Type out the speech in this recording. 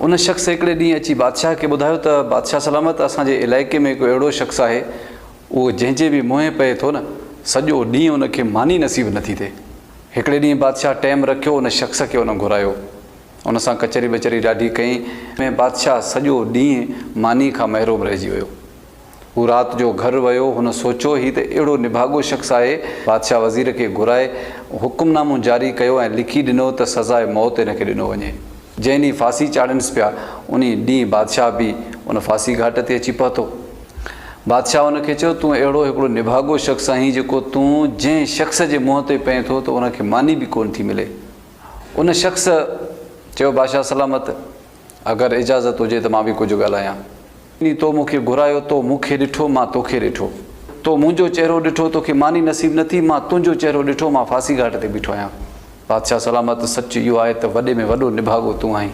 उन शख़्स हिकिड़े ॾींहुं अची बादशाह खे ॿुधायो त बादशाह सलामत असांजे इलाइक़े में हिकु अहिड़ो शख़्स आहे उहो जंहिंजे बि मुंहुं पए थो न सॼो ॾींहुं उनखे मानी नसीब नथी थिए। हिकिड़े ॾींहुं बादशाह टाइम रखियो, उन शख़्स खे उन घुरायो, उन सां कचहरी बचरी ॾाढी कई ऐं बादशाह सॼो ॾींहुं मानी खां महरूम रहिजी वियो। हू राति जो घर वियो, हुन सोचियो ही त अहिड़ो निभागो शख़्स आहे। बादशाह वज़ीर खे घुराए हुकुमनामो जारी कयो ऐं लिखी ॾिनो त सज़ाए मौत हिनखे ॾिनो वञे। जंहिं ॾींहुं फांसी चाढ़ीनिसि पिया उन ॾींहुं बादशाह बि उन फांसी घाट ते अची पहुतो। बादशाह उनखे चयो तूं अहिड़ो हिकिड़ो निभागो शख़्स आहीं जेको तूं जंहिं शख़्स जे मुंहं ते पए थो त उनखे मानी बि कोन थी मिले। उन शख़्स चयो बादशाह सलामत अगरि इजाज़त हुजे त मां बि कुझु ॻाल्हायां। तो मूंखे घुरायो, तो मूंखे ॾिठो, मां तोखे ॾिठो, तो मुंहिंजो चहिरो ॾिठो, तोखे मानी नसीब न थी, मां तुंहिंजो चहिरो ॾिठो, मां फांसी घाट ते बीठो आहियां। बादशाह सलामत सच इहो आहे त वॾे में वॾो निभागो तूं आहीं।